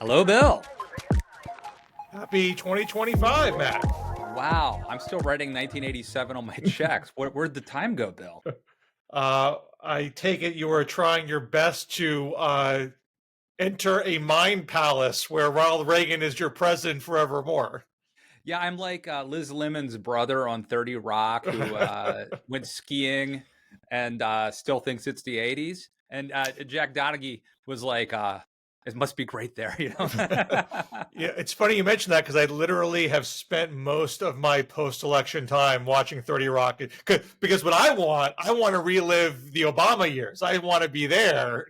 Hello, Bill. Happy 2025, Matt. Wow, I'm still writing 1987 on my checks. Where'd the time go, Bill? I take it you are trying your best to enter a mind palace where Ronald Reagan is your president forevermore. Yeah, I'm like Liz Lemon's brother on 30 Rock who went skiing and still thinks it's the 80s. And Jack Donaghy was like, it must be great there, you know? Yeah, it's funny you mentioned that because I literally have spent most of my post-election time watching 30 Rock. Because what I want to relive the Obama years. I want to be there.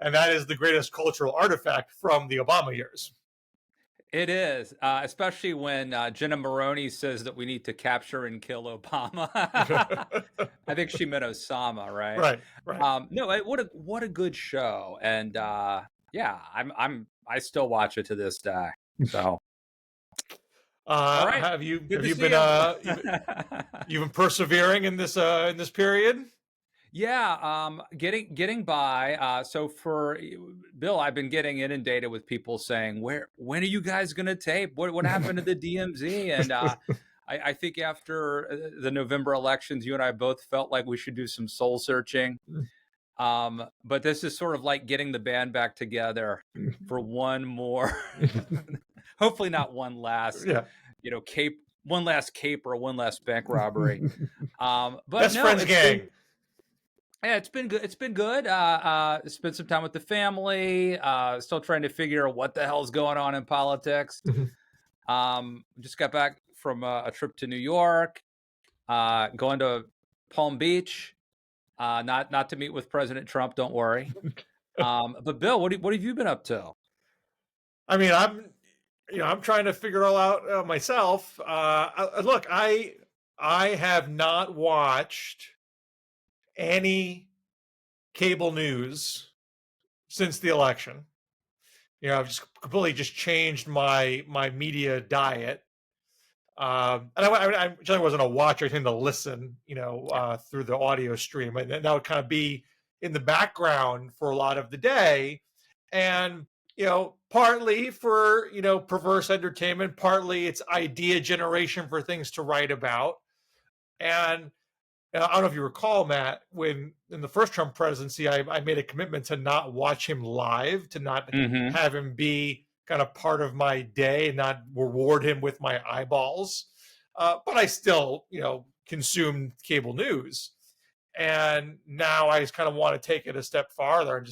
And that is the greatest cultural artifact from the Obama years. It is, especially when Jenna Maroney says that we need to capture and kill Obama. I think she meant Osama, right? Right. No, what a good show, and yeah, I still watch it to this day. So, all right, have you good to you've see been you've been persevering in this period? Yeah, getting by. So for Bill, I've been getting inundated with people saying, when are you guys going to tape? What happened to the DMZ? And I think after the November elections, you and I both felt like we should do some soul searching. But this is sort of like getting the band back together for one more, hopefully not one last, one last cape or one last bank robbery. But Best friends gang. Yeah, it's been good. It's been good. Spent some time with the family. Still trying to figure out what the hell's going on in politics. Just got back from a trip to New York. Going to Palm Beach. Not to meet with President Trump. Don't worry. But Bill, what have you been up to? I mean, I'm trying to figure it all out myself. Look, I have not watched any cable news since the election. I've just completely changed my media diet. And I generally wasn't a watcher. I tend to listen, through the audio stream, and that would kind of be in the background for a lot of the day. And partly for perverse entertainment, partly it's idea generation for things to write about. And I don't know if you recall, Matt, when in the first Trump presidency, I made a commitment to not watch him live, to not have him be kind of part of my day and not reward him with my eyeballs. But I still, consumed cable news. And now I just kind of want to take it a step farther and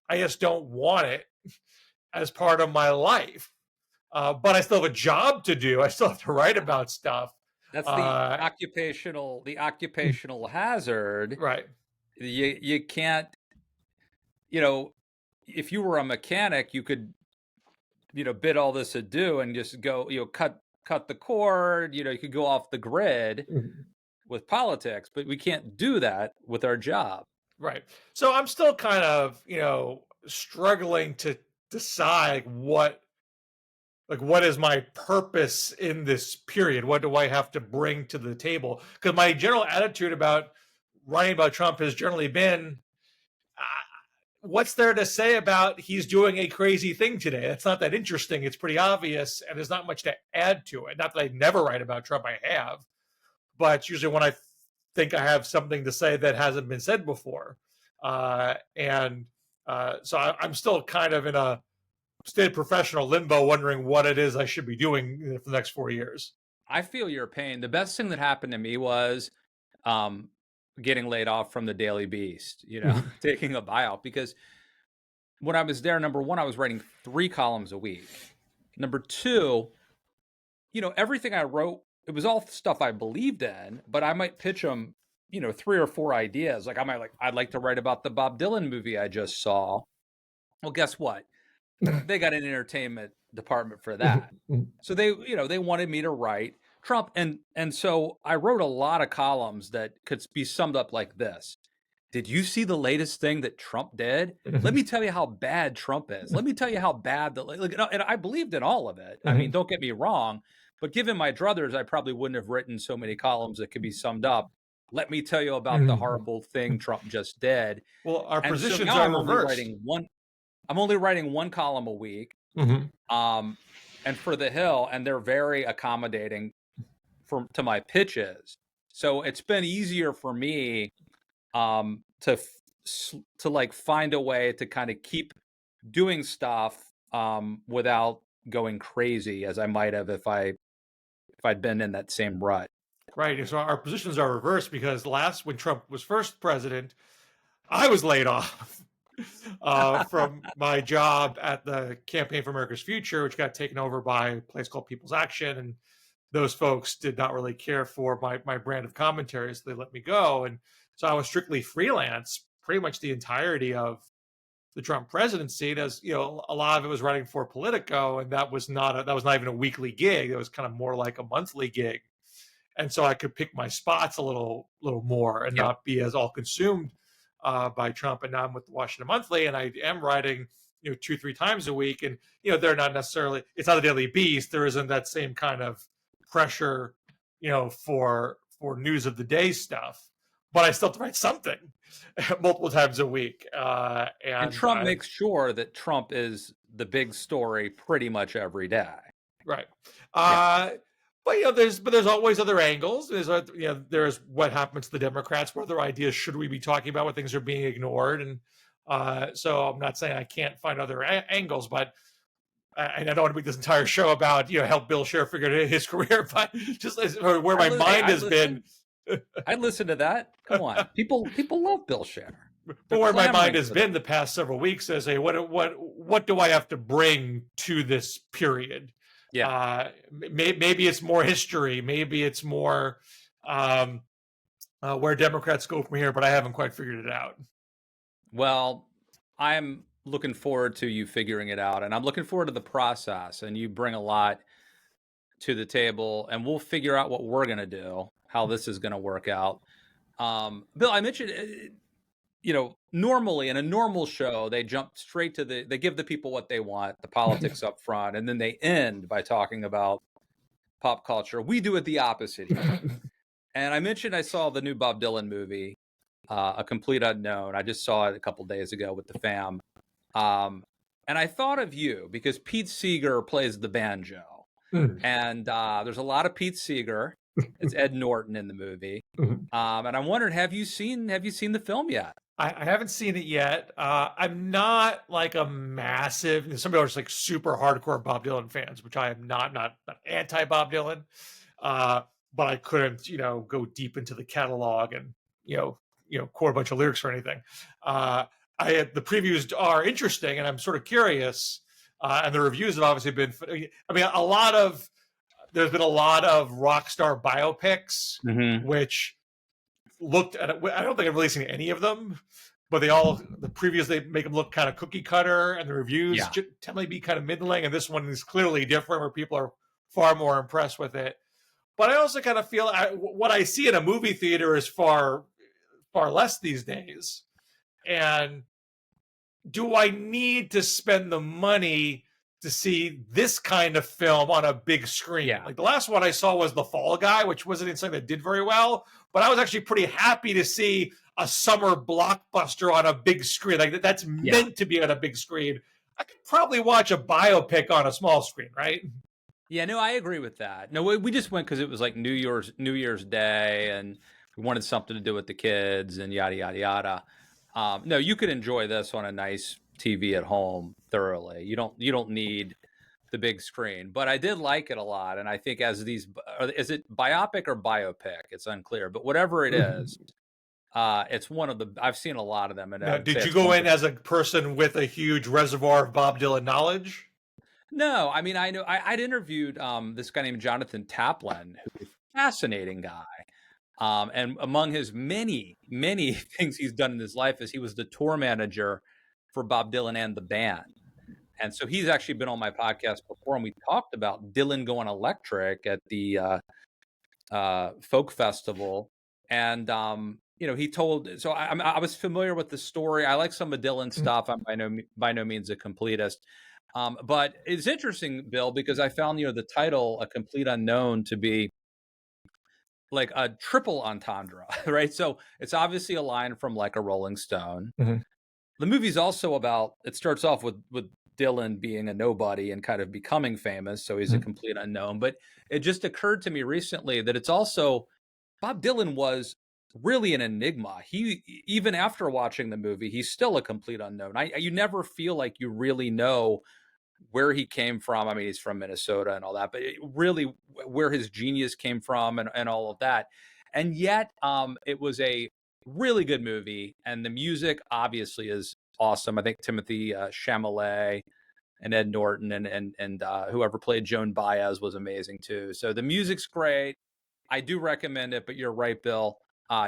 I just don't want it as part of my life. But I still have a job to do. I still have to write about stuff. That's the occupational hazard. Right. You can't, if you were a mechanic, you could, bid all this adieu and just go, cut the cord, you could go off the grid with politics, but we can't do that with our job. Right. So I'm still kind of, struggling to decide what is my purpose in this period? What do I have to bring to the table? Because my general attitude about writing about Trump has generally been, what's there to say about he's doing a crazy thing today? It's not that interesting. It's pretty obvious, and there's not much to add to it. Not that I never write about Trump, I have. But it's usually when I think I have something to say that hasn't been said before. So I'm still kind of in a state of professional limbo, wondering what it is I should be doing for the next 4 years. I feel your pain. The best thing that happened to me was getting laid off from the Daily Beast, taking a buyout, because when I was there, number one, I was writing 3 columns a week. Number 2, everything I wrote, it was all stuff I believed in, but I might pitch them, 3 or 4 ideas. Like I'd like to write about the Bob Dylan movie I just saw. Well, guess what? They got an entertainment department for that. So they wanted me to write Trump. And so I wrote a lot of columns that could be summed up like this. Did you see the latest thing that Trump did? Let me tell you how bad Trump is. Let me tell you how bad and I believed in all of it. I mean, don't get me wrong, but given my druthers, I probably wouldn't have written so many columns that could be summed up. Let me tell you about the horrible thing Trump just did. Well, our positions are reversed. I'm only writing one column a week. Mhm. And for the Hill, and they're very accommodating to my pitches. So it's been easier for me to like find a way to kind of keep doing stuff without going crazy as I might have if I'd been in that same rut. Right. So our positions are reversed because when Trump was first president, I was laid off from my job at the Campaign for America's Future, which got taken over by a place called People's Action. And those folks did not really care for my brand of commentary, so they let me go. And so I was strictly freelance pretty much the entirety of the Trump presidency. And as you know, a lot of it was running for Politico, and that was not even a weekly gig. It was kind of more like a monthly gig. And so I could pick my spots a little more and Yeah. not be as all consumed by Trump. And now I'm with the Washington Monthly, and I am writing 2-3 times a week, and they're not necessarily, it's not a Daily Beast. There isn't that same kind of pressure for news of the day stuff, but I still have to write something multiple times a week. And Trump makes sure that Trump is the big story pretty much every day. Right. But there's always other angles. There's what happens to the Democrats. What other ideas should we be talking about? What things are being ignored? And so I'm not saying I can't find other angles, but and I don't want to make this entire show about help Bill Scher figure out his career, but just where my mind has been. I'd listen to that. Come on, people love Bill Scher. But where my mind has been the past several weeks is, what do I have to bring to this period? Yeah. Maybe it's more history. Maybe it's more where Democrats go from here, but I haven't quite figured it out. Well, I'm looking forward to you figuring it out, and I'm looking forward to the process, and you bring a lot to the table, and we'll figure out what we're going to do, how this is going to work out. Bill, I mentioned, normally in a normal show, they jump straight to they give the people what they want, the politics up front, and then they end by talking about pop culture. We do it the opposite here. And I mentioned I saw the new Bob Dylan movie, A Complete Unknown. I just saw it a couple days ago with the fam. And I thought of you because Pete Seeger plays the banjo. And there's a lot of Pete Seeger. It's Ed Norton in the movie. And I'm wondering, have you seen the film yet? I haven't seen it yet. I'm not like a massive. Some people are just like super hardcore Bob Dylan fans, which I am not. Not anti Bob Dylan, but I couldn't, go deep into the catalog and quote a bunch of lyrics or anything. The previews are interesting, and I'm sort of curious. And the reviews have obviously been. I mean, there's been a lot of rock star biopics, which looked at. I don't think I've really seen any of them, but the previews, they make them look kind of cookie cutter, and the reviews tend to be kind of middling. And this one is clearly different, where people are far more impressed with it. But I also kind of feel what I see in a movie theater is far less these days. And do I need to spend the money to see this kind of film on a big screen? Yeah. Like the last one I saw was The Fall Guy, which wasn't something that did very well, but I was actually pretty happy to see a summer blockbuster on a big screen. Like that's meant to be on a big screen. I could probably watch a biopic on a small screen, right? Yeah, no, I agree with that. No, we just went because it was like New Year's Day, and we wanted something to do with the kids and yada yada yada. No, you could enjoy this on a nice TV at home thoroughly. You don't need the big screen, but I did like it a lot. And I think is it biopic or biopic? It's unclear, but whatever it is, it's one of the, I've seen a lot of them. And now, did you go in as a person with a huge reservoir of Bob Dylan knowledge? No, I mean, I know I'd interviewed this guy named Jonathan Taplin, who's a fascinating guy. And among his many, many things he's done in his life is he was the tour manager for Bob Dylan and the band. And so he's actually been on my podcast before, and we talked about Dylan going electric at the folk festival. And, he told, so I was familiar with the story. I like some of Dylan's stuff. I'm by no means a completist. But it's interesting, Bill, because I found, the title, A Complete Unknown, to be like a triple entendre, right? So it's obviously a line from like a Rolling Stone. the movie's also about, it starts off with Dylan being a nobody and kind of becoming famous, so he's a complete unknown. But it just occurred to me recently that it's also, Bob Dylan was really an enigma. He, even after watching the movie, he's still a complete unknown. You never feel like you really know where he came from. I mean, he's from Minnesota and all that, but really where his genius came from and all of that. And yet, it was a really good movie, and the music obviously is awesome. I think Timothy Chalamet and Ed Norton and whoever played Joan Baez was amazing too. So the music's great. I do recommend it, but you're right, Bill.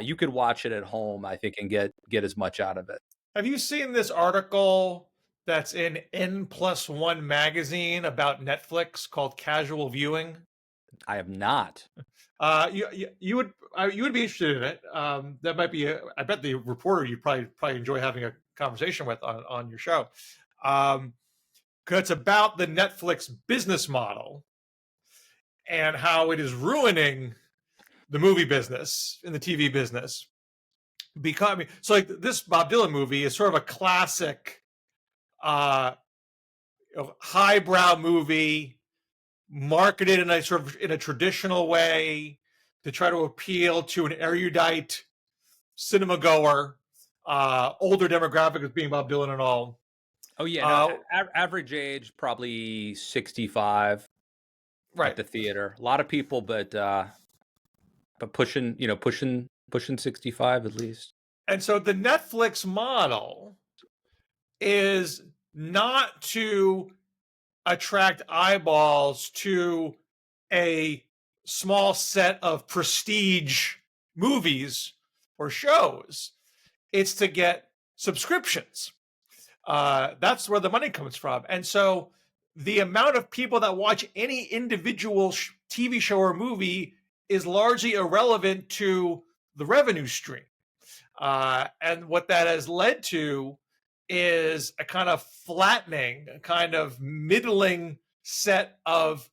You could watch it at home, I think, and get as much out of it. Have you seen this article that's in N+1 magazine about Netflix called Casual Viewing? I have not. You would be interested in it. That might be. I bet the reporter you probably enjoy having a conversation with on your show. Because it's about the Netflix business model and how it is ruining the movie business and the TV business. Because I mean, so like this Bob Dylan movie is sort of a classic, highbrow movie, marketed in a sort of in a traditional way to try to appeal to an erudite cinema goer, older demographic as being Bob Dylan and all. Oh yeah, no, average age probably 65. Right at the theater. A lot of people, but pushing 65 at least. And so the Netflix model is not to attract eyeballs to a small set of prestige movies or shows. It's to get subscriptions. That's where the money comes from. And so the amount of people that watch any individual TV show or movie is largely irrelevant to the revenue stream. And what that has led to is a kind of flattening, a kind of middling set of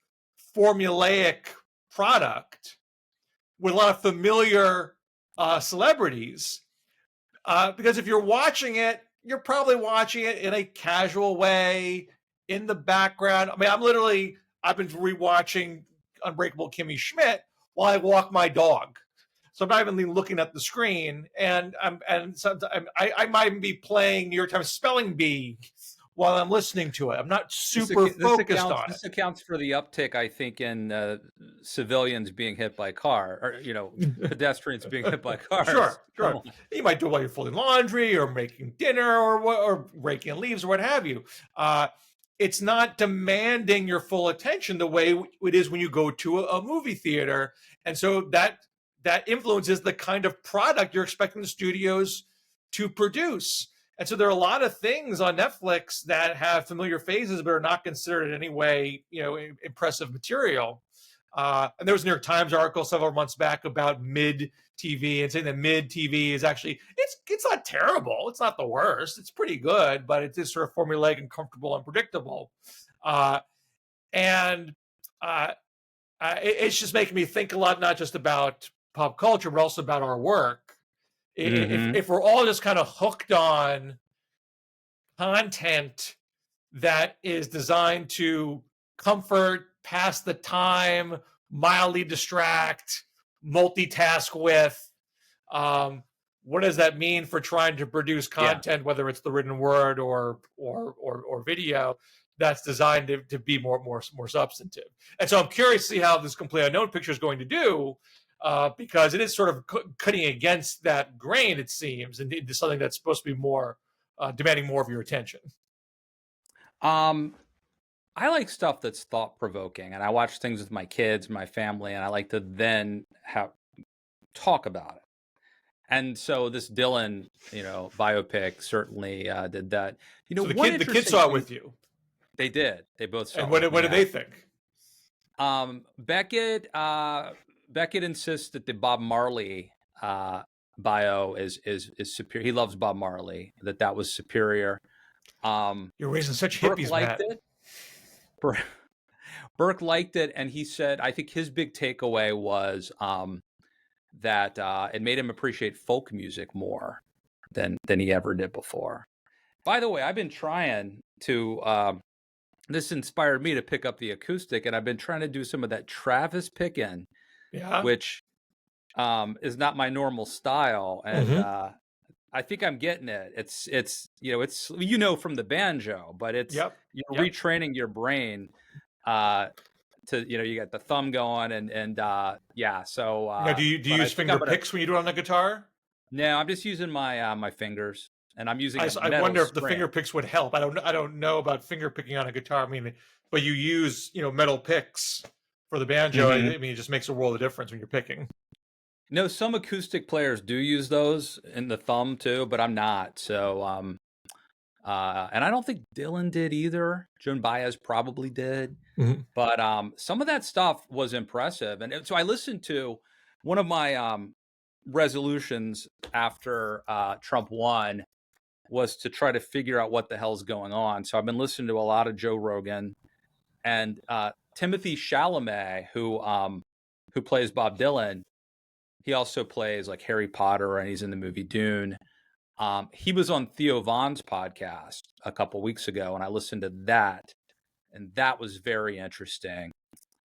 formulaic product with a lot of familiar celebrities. Because if you're watching it, you're probably watching it in a casual way in the background. I mean, I've been rewatching Unbreakable Kimmy Schmidt while I walk my dog. So I'm not even looking at the screen, and sometimes I might even be playing New York Times Spelling Bee while I'm listening to it. I'm not super focused on it. This accounts for the uptick, I think, in civilians being hit by car, or pedestrians being hit by cars. Sure. You might do it while you're folding laundry or making dinner or raking leaves or what have you. It's not demanding your full attention the way it is when you go to a movie theater, and so that influences the kind of product you're expecting the studios to produce. And so there are a lot of things on Netflix that have familiar faces but are not considered in any way, impressive material. And there was a New York Times article several months back about mid TV and saying that mid TV is actually, it's not terrible. It's not the worst. It's pretty good, but it's just sort of formulaic and comfortable and predictable. It's just making me think a lot, not just about pop culture, but also about our work. If we're all just kind of hooked on content that is designed to comfort, pass the time, mildly distract, multitask with, what does that mean for trying to produce content, whether it's the written word or video, that's designed to be more substantive? And so I'm curious to see how this Complete Unknown picture is going to do, because it is sort of cutting against that grain, it seems, and into something that's supposed to be more demanding more of your attention. I like stuff that's thought-provoking, and I watch things with my kids, my family, and I like to then talk about it. And so this Dylan, biopic certainly did that. So the kids saw it with you. They did. They both saw it. And what did they think? Beckett insists that the Bob Marley bio is superior. He loves Bob Marley. That was superior. You're raising such hippies, Matt. Burke liked it, and he said, I think his big takeaway was that it made him appreciate folk music more than he ever did before. By the way, I've been trying to. This inspired me to pick up the acoustic, and I've been trying to do some of that Travis picking, Yeah. which is not my normal style, and Mm-hmm. I think I'm getting it. It's from the banjo, but Yep. you're Yep. retraining your brain uh, to you got the thumb going and yeah. So, Now, do you but I use think finger I'm gonna. picks when you do it on the guitar? No, I'm just using my fingers, and I'm using a I metal wonder if the string. finger picks would help. I don't know about finger picking on a guitar. I mean, but you use metal picks for the banjo. I mean, it just makes a world of difference when you're picking. No, some acoustic players do use those in the thumb too, but I'm not. So, and I don't think Dylan did either. Joan Baez probably did, Mm-hmm. but some of that stuff was impressive. And so I listened to one of my resolutions after Trump won was to try to figure out what the hell's going on. So I've been listening to a lot of Joe Rogan and Timothy Chalamet, who plays Bob Dylan. He also plays like Harry Potter, and he's in the movie Dune. He was on Theo Von's podcast a couple weeks ago, and I listened to that, and that was very interesting.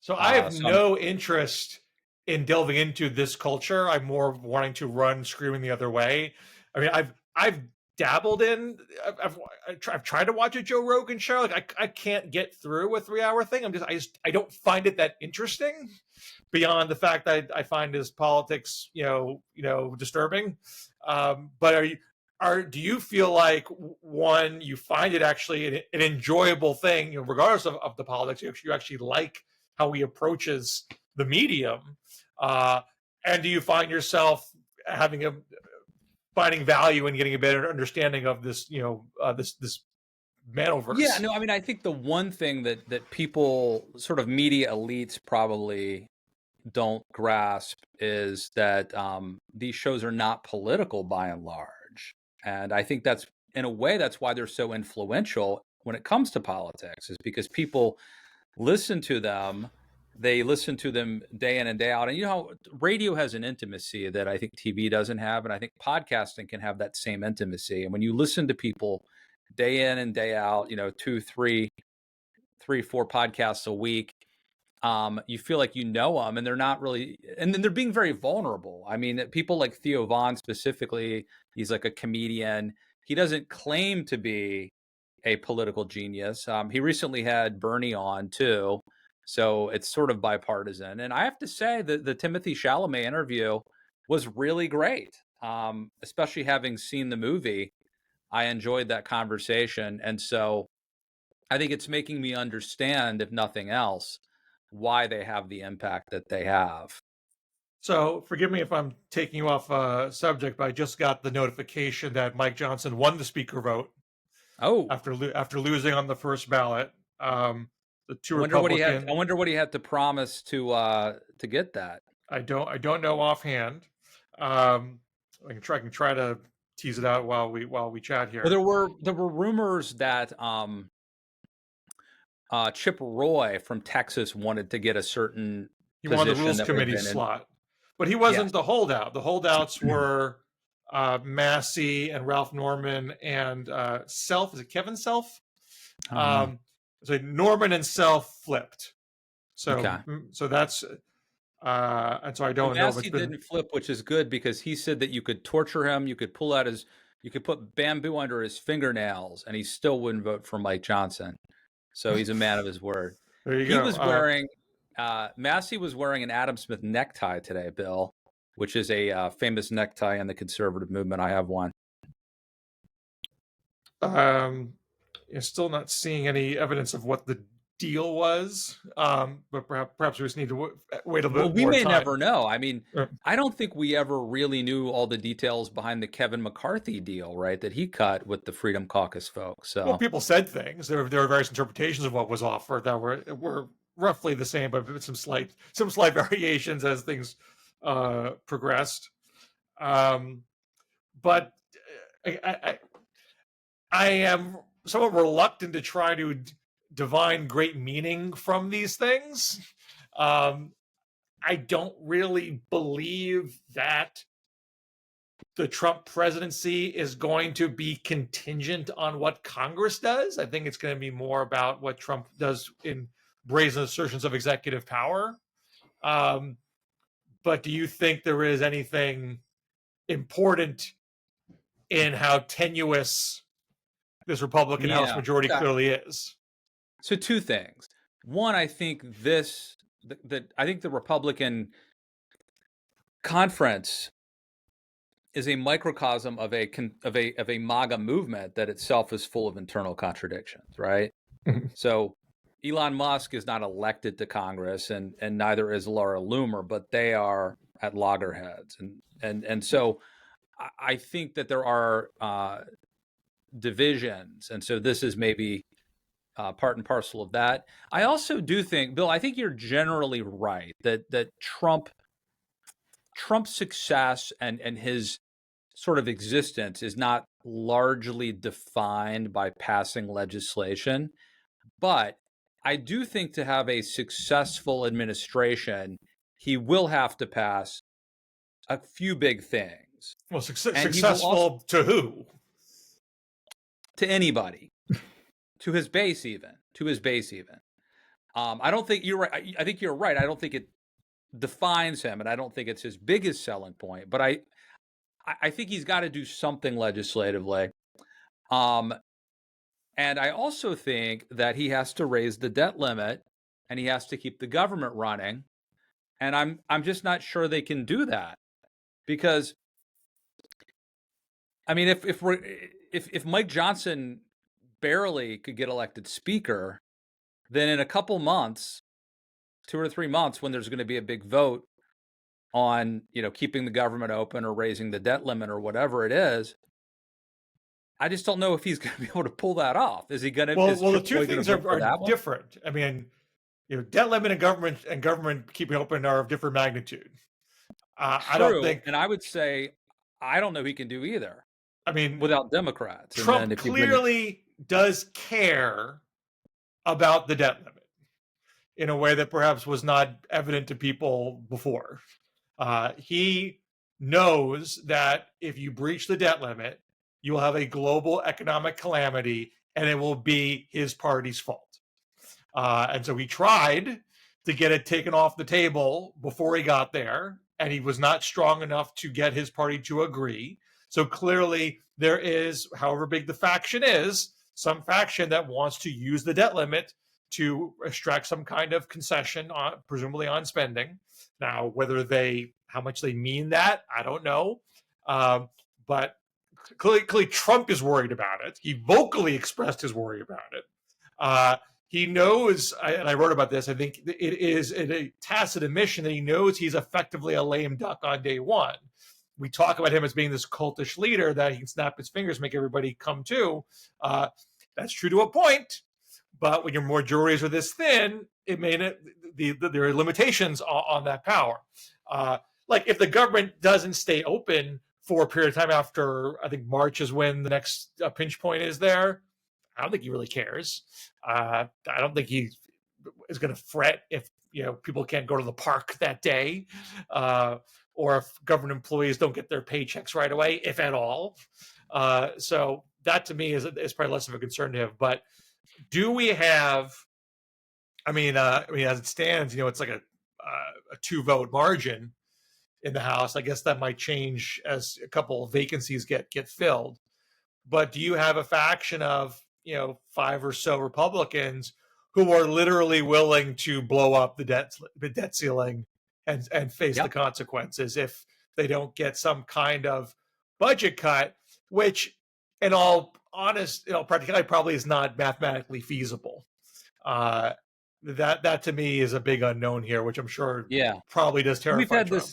So I have So I'm, no interest in delving into this culture. I'm more wanting to run screaming the other way. I mean, I've dabbled in. I've tried to watch a Joe Rogan show. Like I can't get through a 3 hour thing. I don't find it that interesting. Beyond the fact that I find his politics, disturbing. But do you feel like, one, you find it actually an enjoyable thing, regardless of the politics? You actually like how he approaches the medium, and do you find yourself finding value in getting a better understanding of this, this yeah, Manoverse? no, I mean, I think the one thing that people, sort of media elites, probably don't grasp is that these shows are not political by and large, and I think that's, in a way, that's why they're so influential when it comes to politics, is because people listen to them. They listen to them day in and day out. And radio has an intimacy that I think TV doesn't have. And I think podcasting can have that same intimacy. And when you listen to people day in and day out, two, three, 4 podcasts a week, you feel like you know them, and they're not really, and then they're being very vulnerable. I mean, people like Theo Von specifically, he's like a comedian. He doesn't claim to be a political genius. He recently had Bernie on too, so it's sort of bipartisan. And I have to say that the Timothy Chalamet interview was really great, especially having seen the movie. I enjoyed that conversation, and so I think it's making me understand, if nothing else, why they have the impact that they have. So forgive me if I'm taking you off subject, but I just got the notification that Mike Johnson won the speaker vote Oh, after losing on the first ballot. The two I wonder what he had. I Republican. wonder what he had to promise to get that. I don't know offhand. Um, I can try to tease it out while we chat Well, here. there were rumors that Chip Roy from Texas wanted to get a certain He won the position Rules that would have Committee been in. slot, but he Yes. wasn't the holdout. The holdouts were Massey and Ralph Norman and Self. Is it Kevin Self? I don't know. Um, so Norman and Self flipped. So Okay. so that's and so I Well, don't know if it's Massey been. didn't flip, which is good because he said that you could torture him, you could put bamboo under his fingernails, and he still wouldn't vote for Mike Johnson. So he's a man of his word. There you He go. was wearing Massey was wearing an Adam Smith necktie today, Bill, which is a famous necktie in the conservative movement. I have one. You're still not seeing any evidence of what the deal was, but perhaps we just need to wait a Well, bit we more may time. never know. I mean, Uh, I don't think we ever really knew all the details behind the Kevin McCarthy deal, right? That he cut with the Freedom Caucus folks. Well, So, people said things. There were various interpretations of what was offered that were roughly the same, but with some slight variations as things progressed. Um, but I am somewhat reluctant to try to divine great meaning from these things. Um, I don't really believe that the Trump presidency is going to be contingent on what Congress does. I think it's going to be more about what Trump does in brazen assertions of executive power. But do you think there is anything important in how tenuous this Republican House majority clearly is? So two things. One, I think I think the Republican conference is a microcosm of a MAGA movement that itself is full of internal contradictions, right? So Elon Musk is not elected to Congress, and neither is Laura Loomer, but they are at loggerheads, and so I think that there are divisions, and so this is maybe part and parcel of that. I also do think, Bill, I think you're generally right that Trump's success and his sort of existence is not largely defined by passing legislation. But I do think to have a successful administration, he will have to pass a few big things. Well, successful to who? To anybody. To his base even. I don't think you're right. I think you're right. I don't think it defines him, and I don't think it's his biggest selling point. But I think he's got to do something legislatively. And I also think that he has to raise the debt limit, and he has to keep the government running. And I'm just not sure they can do that, because I mean, if Mike Johnson barely could get elected speaker, then in a couple months, 2 or 3 months, when there's going to be a big vote on, keeping the government open or raising the debt limit or whatever it is, I just don't know if he's going to be able to pull that off. Is he going to? Well, the two things are different. I mean, debt limit and government keeping open are of different magnitude. I don't think, and I would say I don't know he can do either. I mean, without Democrats, Trump clearly does care about the debt limit in a way that perhaps was not evident to people before. He knows that if you breach the debt limit, you will have a global economic calamity, and it will be his party's fault. And so he tried to get it taken off the table before he got there, and he was not strong enough to get his party to agree. So clearly there is, however big the faction is, some faction that wants to use the debt limit to extract some kind of concession, presumably on spending. Now, how much they mean that, I don't know. But clearly Trump is worried about it. He vocally expressed his worry about it. He knows, and I wrote about this, I think it is a tacit admission that he knows he's effectively a lame duck on day one. We talk about him as being this cultish leader that he can snap his fingers, make everybody come to. That's true to a point, but when your majorities are this thin, there are limitations on that power. Like if the government doesn't stay open for a period of time after, I think March is when the next pinch point is there, I don't think he really cares. I don't think he is going to fret if people can't go to the park that day, or if government employees don't get their paychecks right away, if at all. So that to me is probably less of a concern to him. But do we have? I mean, as it stands, it's like a 2-vote margin in the House. I guess that might change as a couple of vacancies get filled. But do you have a faction of 5 or so Republicans who are literally willing to blow up the debt ceiling and face the consequences if they don't get some kind of budget cut, which, in all practicality, probably is not mathematically feasible. That to me is a big unknown here, which I'm sure probably does terrify Trump.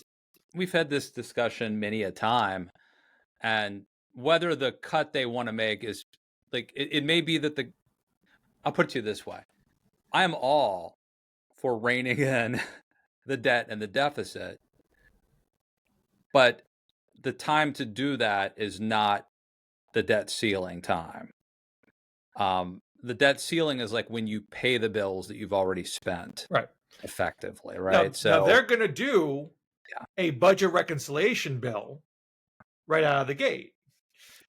We've had this discussion many a time, and whether the cut they want to make is like it may be that I'll put it to you this way: I am all for reining in the debt and the deficit, but the time to do that is not the debt ceiling time. The debt ceiling is like when you pay the bills that you've already spent, right? Effectively, right? Now they're going to do a budget reconciliation bill right out of the gate.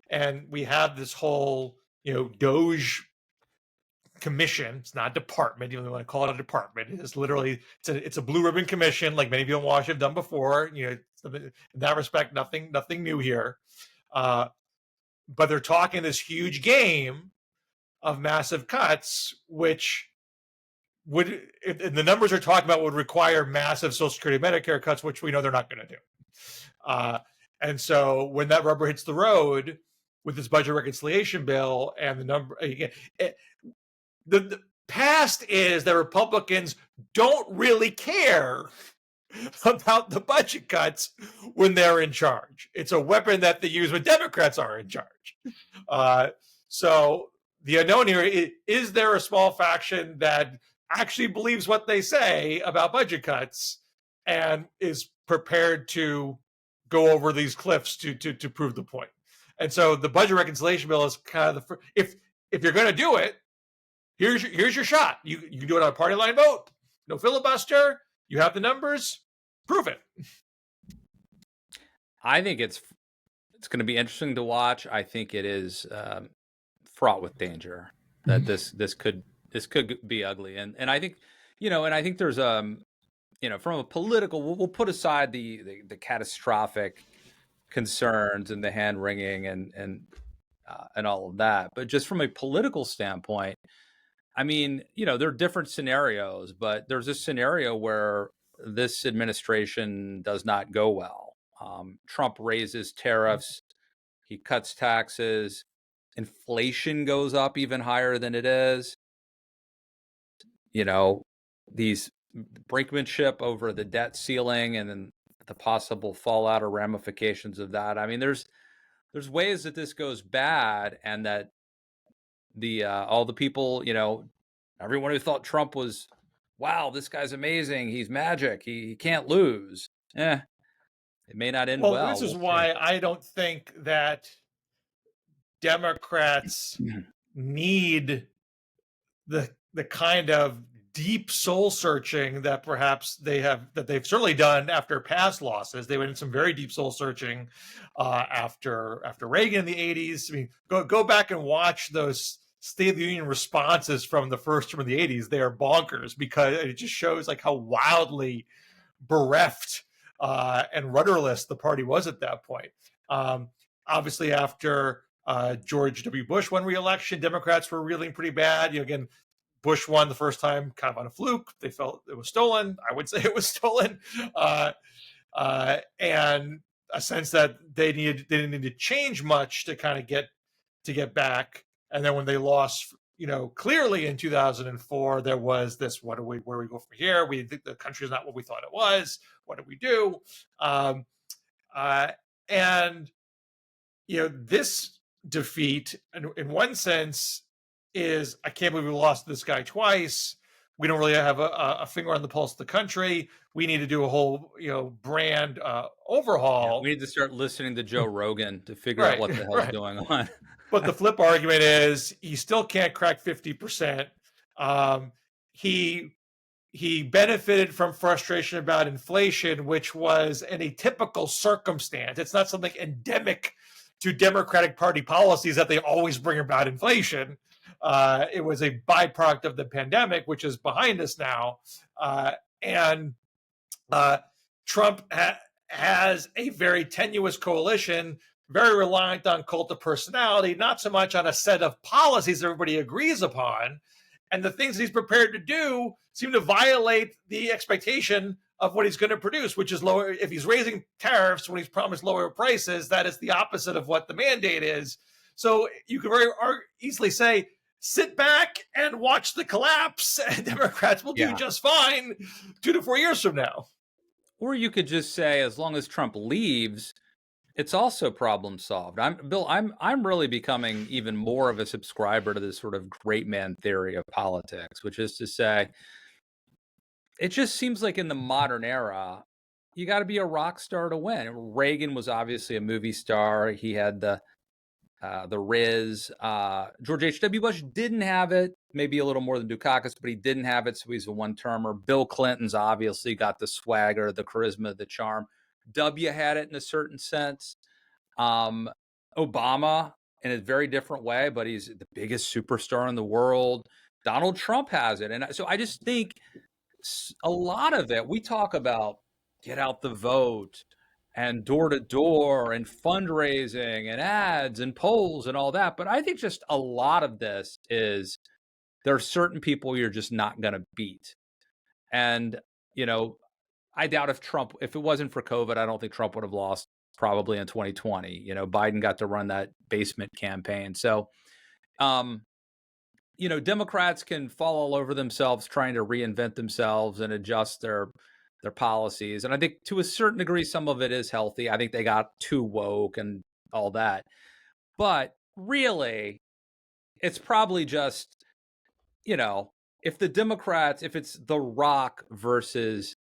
And we have this whole, Doge commission. It's not a department. You don't want to call it a department. It's literally it's a blue ribbon commission, like many people in Washington have done before. In that respect, nothing new here. But they're talking this huge game of massive cuts, which would, if the numbers are talking about, would require massive Social Security, Medicare cuts, which we know they're not going to do. And so when that rubber hits the road with this budget reconciliation bill and the number, the past is that Republicans don't really care about the budget cuts when they're in charge. It's a weapon that they use when Democrats are in charge. So the unknown here is there a small faction that actually believes what they say about budget cuts and is prepared to go over these cliffs to prove the point. And so the budget reconciliation bill is kind of if you're going to do it, here's your shot. You can do it on a party line vote, no filibuster. You have the numbers, prove it. I think it's going to be interesting to watch. I think it is fraught with danger that this could be ugly, and I think I think there's from a political, we'll put aside the catastrophic concerns and the hand wringing and all of that, but just from a political standpoint, I mean, there are different scenarios, but there's a scenario where this administration does not go well. Trump raises tariffs, he cuts taxes, inflation goes up even higher than it is. These brinkmanship over the debt ceiling and then the possible fallout or ramifications of that. I mean, there's ways that this goes bad, and that the all the people, everyone who thought Trump was, wow, this guy's amazing, he's magic, he can't lose. It may not end well. This is why I don't think that Democrats need the kind of deep soul searching that perhaps they've certainly done after past losses. They went in some very deep soul searching after Reagan in the 80s. I mean, go back and watch those State of the Union responses from the first term of the 80s. They are bonkers because it just shows like how wildly bereft and rudderless the party was at that point. Obviously, after George W. Bush won re-election, Democrats were reeling pretty bad. Again, Bush won the first time kind of on a fluke. They felt it was stolen. I would say it was stolen. And a sense that they didn't need to change much to kind of get back. And then when they lost, clearly in 2004, there was this, where do we go from here? The country is not what we thought it was. What do we do? And this defeat, in one sense, is I can't believe we lost this guy twice. We don't really have a finger on the pulse of the country. We need to do a whole brand overhaul. Yeah, we need to start listening to Joe Rogan to figure out what the hell is going on. But the flip argument is he still can't crack 50%. He benefited from frustration about inflation, which was an atypical circumstance. It's not something endemic to Democratic Party policies that they always bring about inflation. It was a byproduct of the pandemic, which is behind us now. And Trump has a very tenuous coalition, very reliant on cult of personality, not so much on a set of policies everybody agrees upon. And the things that he's prepared to do seem to violate the expectation of what he's going to produce, which is lower. If he's raising tariffs when he's promised lower prices, that is the opposite of what the mandate is. So you can very easily say, sit back and watch the collapse, and Democrats will do just fine 2 to 4 years from now. Or you could just say, as long as Trump leaves, it's also problem solved. I'm really becoming even more of a subscriber to this sort of great man theory of politics, which is to say, it just seems like in the modern era, you got to be a rock star to win. Reagan was obviously a movie star. He had the Riz. George H.W. Bush didn't have it, maybe a little more than Dukakis, but he didn't have it, so he's a one-termer. Bill Clinton's obviously got the swagger, the charisma, the charm. W had it in a certain sense. Um, Obama in a very different way, but he's the biggest superstar in the world. Donald Trump has it. And so I just think a lot of it, we talk about get out the vote and door to door and fundraising and ads and polls and all that. But I think just a lot of this is there are certain people you're just not going to beat. And, you know, I doubt if it wasn't for COVID, I don't think Trump would have lost probably in 2020. You know, Biden got to run that basement campaign. So, um, you know, Democrats can fall all over themselves trying to reinvent themselves and adjust their policies. And I think to a certain degree, some of it is healthy. I think they got too woke and all that. But really, it's probably just, you know, if the Democrats, if it's The Rock versus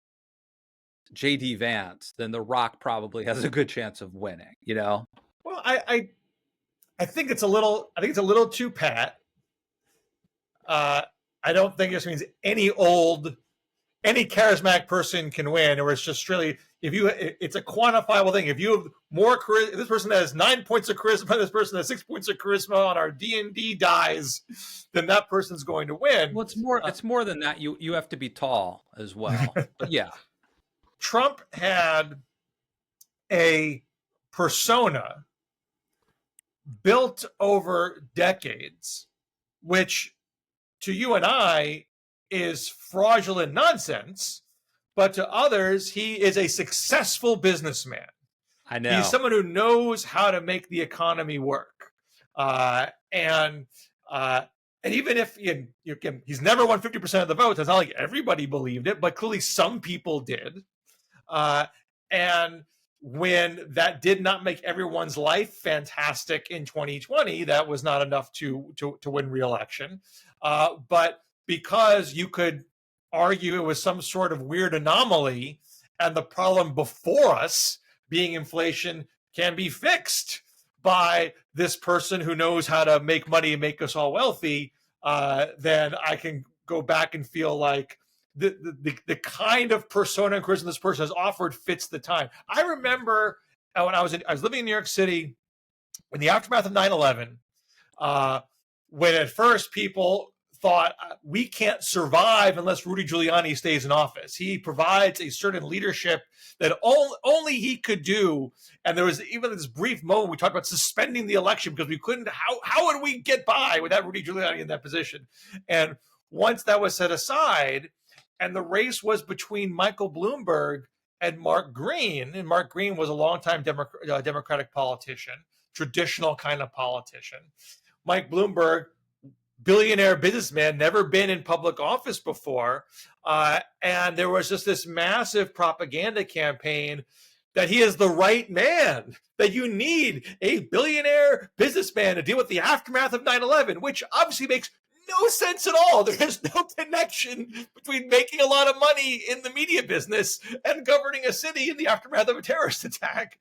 JD Vance, then The Rock probably has a good chance of winning, you know? Well, I think it's a little too pat. I don't think this means any charismatic person can win, or it's just really it's a quantifiable thing. If you have more charisma, this person has 9 points of charisma, this person has 6 points of charisma on our D&D dies, then that person's going to win. Well, it's more than that. You have to be tall as well. But yeah. Trump had a persona built over decades, which to you and I is fraudulent nonsense, but to others, he is a successful businessman. I know. He's someone who knows how to make the economy work. And even if he's never won 50% of the votes, it's not like everybody believed it, but clearly some people did. And when that did not make everyone's life fantastic in 2020, that was not enough to win re-election. But because you could argue it was some sort of weird anomaly, and the problem before us being inflation can be fixed by this person who knows how to make money and make us all wealthy, then I can go back and feel like the kind of persona and charisma this person has offered fits the time. I remember when I was living in New York City in the aftermath of 9/11, when at first people thought we can't survive unless Rudy Giuliani stays in office. He provides a certain leadership that only he could do. And there was even this brief moment we talked about suspending the election because we couldn't. How would we get by without Rudy Giuliani in that position? And once that was set aside, and the race was between Michael Bloomberg and Mark Green, and Mark Green was a longtime Democratic politician, traditional kind of politician. Mike Bloomberg, billionaire businessman, never been in public office before. And there was just this massive propaganda campaign that he is the right man, that you need a billionaire businessman to deal with the aftermath of 9/11, which obviously makes no sense at all. There's no connection between making a lot of money in the media business and governing a city in the aftermath of a terrorist attack.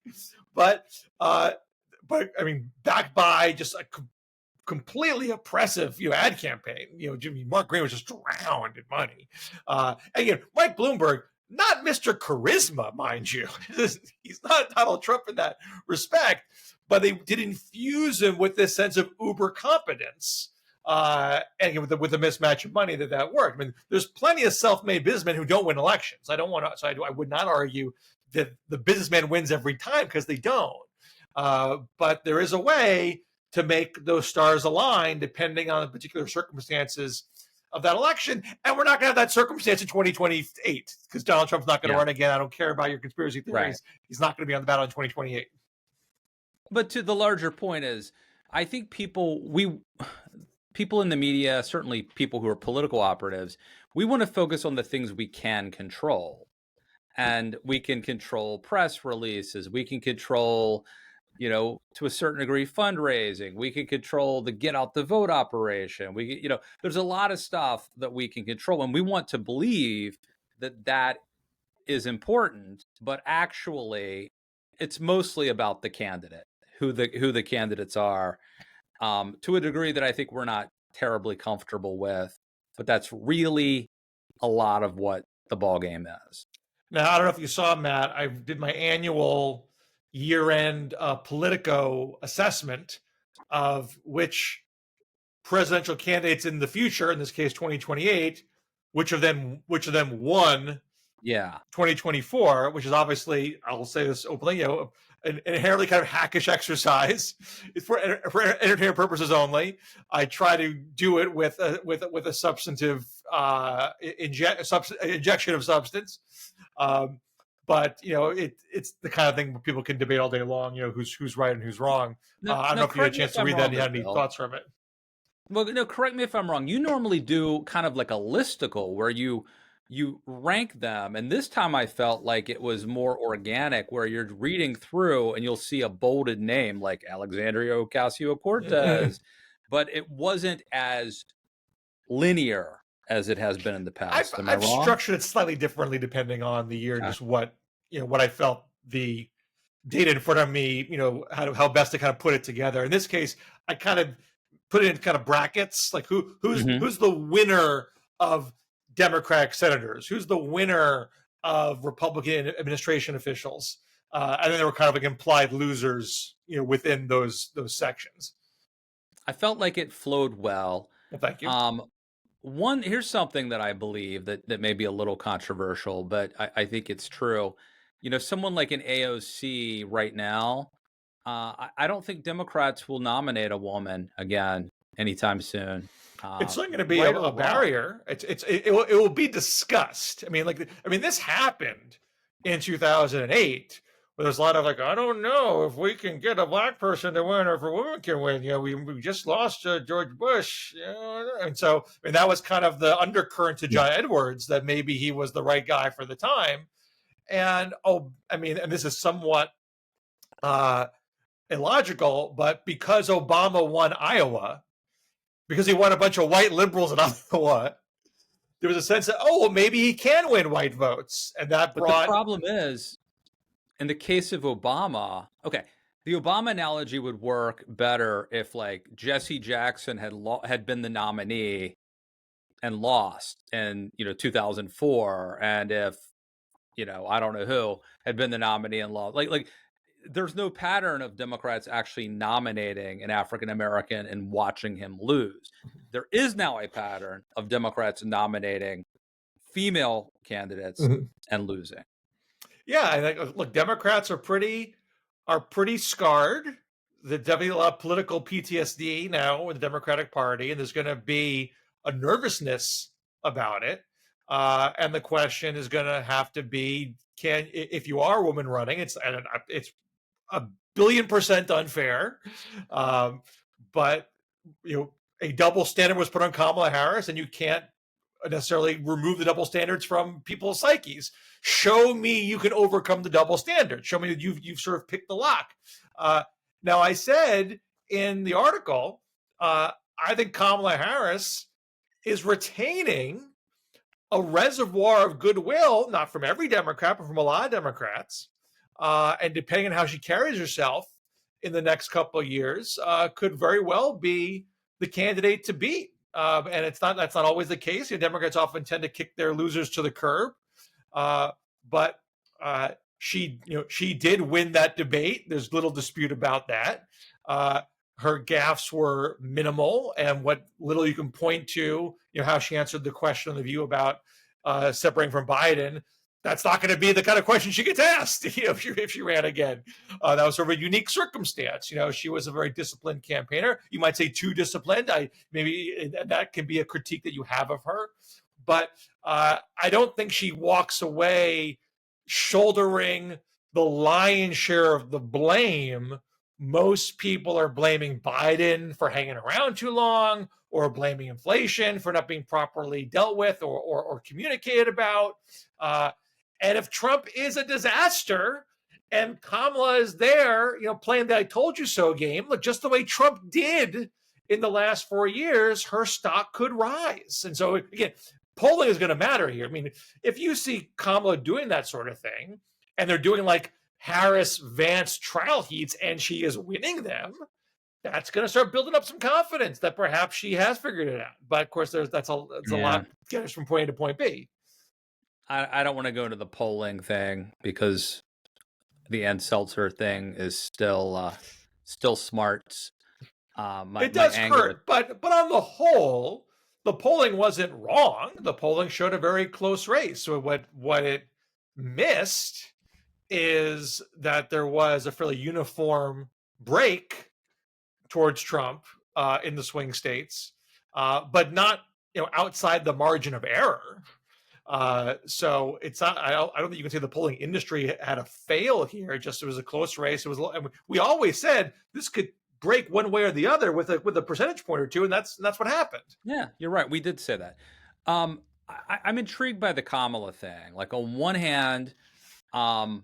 But I mean, backed by just a completely oppressive, ad campaign. Mark Green was just drowned in money. Again, Mike Bloomberg, not Mr. Charisma, mind you. He's not Donald Trump in that respect, but they did infuse him with this sense of uber competence. And with the mismatch of money that worked. I mean, there's plenty of self-made businessmen who don't win elections. I would not argue that the businessman wins every time, because they don't. But there is a way to make those stars align depending on the particular circumstances of that election. And we're not going to have that circumstance in 2028 because Donald Trump's not going to run again. I don't care about your conspiracy theories. Right. He's not going to be on the ballot in 2028. But to the larger point is, I think people in the media, certainly people who are political operatives, we want to focus on the things we can control. And we can control press releases. We can control, to a certain degree, fundraising. We can control the get out the vote operation. There's a lot of stuff that we can control. And we want to believe that is important. But actually, it's mostly about the candidate, who the candidates are. To a degree that I think we're not terribly comfortable with, but that's really a lot of what the ball game is. Now, I don't know if you saw, Matt, I did my annual, year-end Politico assessment of which presidential candidates in the future, in this case 2028, which of them won Yeah. 2024, which is obviously, I'll say this openly, an inherently kind of hackish exercise. It's for entertainment purposes only. I try to do it with a substantive injection of substance. But it's the kind of thing where people can debate all day long. Who's right and who's wrong. I don't know if you had a chance to read that and you had any thoughts from it. Well, no, correct me if I'm wrong. You normally do kind of like a listicle where you rank them, and this time I felt like it was more organic, where you're reading through and you'll see a bolded name like Alexandria Ocasio-Cortez, but it wasn't as linear as it has been in the past. Am I I've wrong? structured it slightly differently depending on the year, just what I felt the data in front of me, how best to kind of put it together. In this case, I kind of put it in kind of brackets, like who's the winner of Democratic senators, who's the winner of Republican administration officials, and then there were kind of like implied losers, within those sections. I felt like it flowed well. Well, thank you. Here's something that I believe that may be a little controversial, but I think it's true. Someone like an AOC right now, I don't think Democrats will nominate a woman again anytime soon. It's not going to be a barrier. It will be discussed. I mean, this happened in 2008. Where there's a lot of like, I don't know if we can get a black person to win or if a woman can win. We just lost George Bush. And so that was kind of the undercurrent to John Edwards, that maybe he was the right guy for the time. And and this is somewhat illogical, but because Obama won Iowa, because he won a bunch of white liberals in Iowa, there was a sense that, maybe he can win white votes. And that brought... But the problem is, in the case of Obama, the Obama analogy would work better if like Jesse Jackson had been the nominee and lost in 2004, and if I don't know who had been the nominee and lost. Like there's no pattern of Democrats actually nominating an African American and watching him lose. There is now a pattern of Democrats nominating female candidates and losing. Yeah, I think, look, Democrats are pretty scarred. There's definitely a lot of political PTSD now in the Democratic Party, and there's going to be a nervousness about it. And the question is going to have to be, if you are a woman running, it's 1,000,000,000% unfair. But a double standard was put on Kamala Harris, and you can't necessarily remove the double standards from people's psyches. Show me you can overcome the double standard. Show me that you've sort of picked the lock. Now, I said in the article, I think Kamala Harris is retaining a reservoir of goodwill, not from every Democrat, but from a lot of Democrats. And depending on how she carries herself in the next couple of years, could very well be the candidate to beat. And that's not always the case. Democrats often tend to kick their losers to the curb. But she did win that debate. There's little dispute about that. Her gaffes were minimal, and what little you can point to, how she answered the question on The View about separating from Biden, that's not going to be the kind of question she gets asked if she ran again. That was sort of a unique circumstance. She was a very disciplined campaigner. You might say too disciplined. Maybe that can be a critique that you have of her. But I don't think she walks away shouldering the lion's share of the blame. Most people are blaming Biden for hanging around too long, or blaming inflation for not being properly dealt with or communicated about. And if Trump is a disaster and Kamala is there, playing the I told you so game, look, just the way Trump did in the last 4 years, her stock could rise. And so, again, polling is going to matter here. I mean, if you see Kamala doing that sort of thing, and they're doing like Harris-Vance trial heats, and she is winning them, that's going to start building up some confidence that perhaps she has figured it out. But of course, that's a lot to get us from point A to point B. I don't want to go into the polling thing because the Ann Seltzer thing is still smarts. It My does anger with hurt, but on the whole, the polling wasn't wrong. The polling showed a very close race. So what it missed is that there was a fairly uniform break towards Trump in the swing states, but not outside the margin of error. So it's not. I don't think you can say the polling industry had a fail here. It was a close race. It was. We always said this could break one way or the other with a percentage point or two, and that's what happened. Yeah, you're right. We did say that. I'm intrigued by the Kamala thing. Like on one hand, I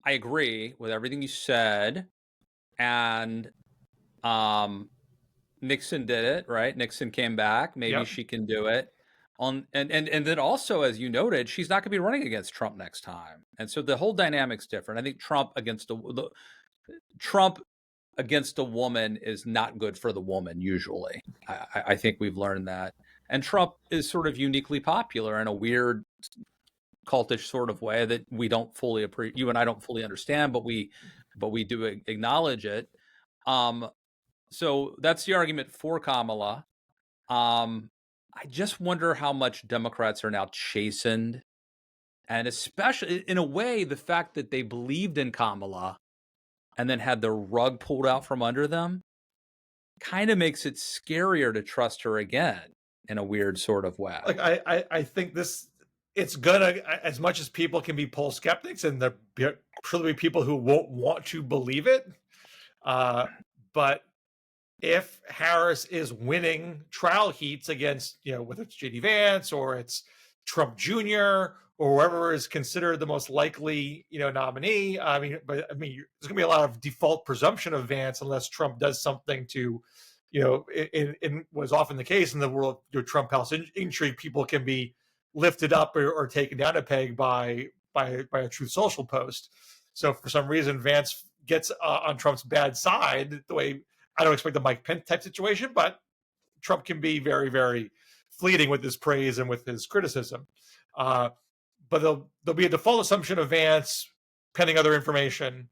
agree with everything you said, and Nixon did it, right? Nixon came back. Maybe Yep. she can do it. And then also, as you noted, she's not going to be running against Trump next time, and so the whole dynamic's different. I think Trump against a woman is not good for the woman. Usually, I think we've learned that. And Trump is sort of uniquely popular in a weird, cultish sort of way that we don't fully appreciate. You and I don't fully understand, but we do acknowledge it. So that's the argument for Kamala. I just wonder how much Democrats are now chastened, and especially in a way, the fact that they believed in Kamala and then had the rug pulled out from under them kind of makes it scarier to trust her again in a weird sort of way. Like I think it's gonna, as much as people can be poll skeptics, and there probably be people who won't want to believe it, but if Harris is winning trial heats against, whether it's JD Vance or it's Trump Jr. or whoever is considered the most likely, nominee, there's gonna be a lot of default presumption of Vance unless Trump does something to, in was often the case in the world of Trump House intrigue, people can be lifted up or taken down a peg by a Truth Social post. So for some reason, Vance gets on Trump's bad side the way. I don't expect the Mike Pence type situation, but Trump can be very, very fleeting with his praise and with his criticism. But there'll be a default assumption of Vance pending other information.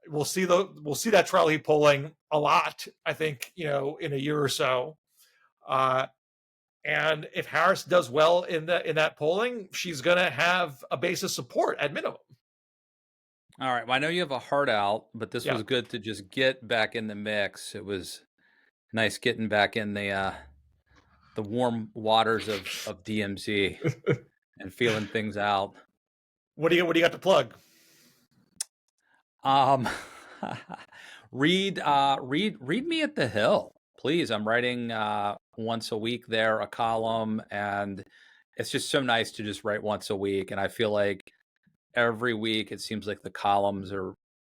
We'll see that trial heat polling a lot, I think, in a year or so. And if Harris does well in that polling, she's going to have a base of support at minimum. All right. Well, I know you have a heart out, but this was good to just get back in the mix. It was nice getting back in the warm waters of DMZ and feeling things out. What do you got to plug? Read me at the Hill, please. I'm writing once a week there, a column, and it's just so nice to just write once a week. And I feel like every week it seems like the columns are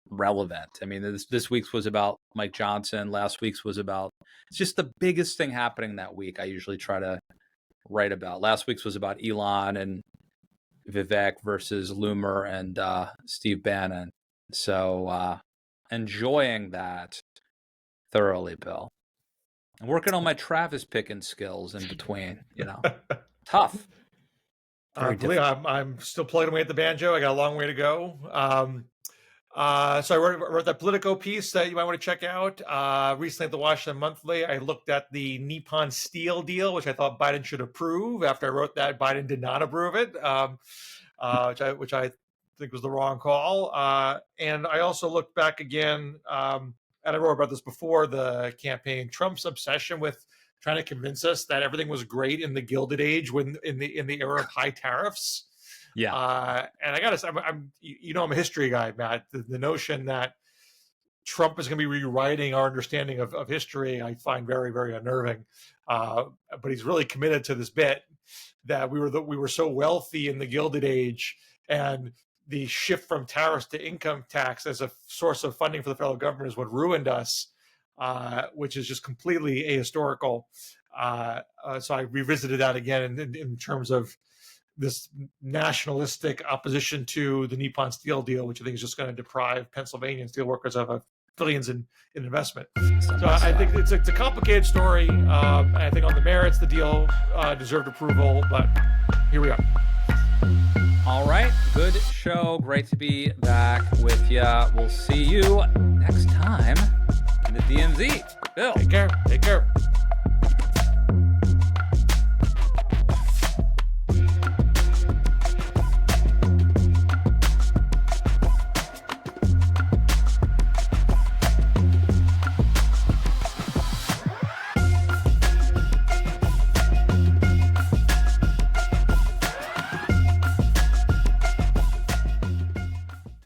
relevant. I mean, this week's was about Mike Johnson. Last week's was about, it's just the biggest thing happening that week I usually try to write about. Last week's was about Elon and Vivek versus Loomer and Steve Bannon. So enjoying that thoroughly, Bill. I'm working on my Travis Pickens skills in between, Tough. I'm still plugging away at the banjo. I got a long way to go. So I wrote that Politico piece that you might want to check out. Recently at the Washington Monthly, I looked at the Nippon Steel deal, which I thought Biden should approve. After I wrote that, Biden did not approve it, which I think was the wrong call. And I also looked back again, and I wrote about this before the campaign, Trump's obsession with trying to convince us that everything was great in the Gilded Age when in the era of high tariffs. Yeah. And I gotta say, I'm a history guy, Matt. The notion that Trump is going to be rewriting our understanding of history, I find very, very unnerving. But he's really committed to this bit that we were so wealthy in the Gilded Age, and the shift from tariffs to income tax as a source of funding for the federal government is what ruined us. Which is just completely ahistorical. So I revisited that again in terms of this nationalistic opposition to the Nippon Steel deal, which I think is just going to deprive Pennsylvania steelworkers of billions in investment. So I think it's a complicated story. I think on the merits, the deal deserved approval, but here we are. All right. Good show. Great to be back with you. We'll see you next time in the DMZ. Bill. Take care. Take care.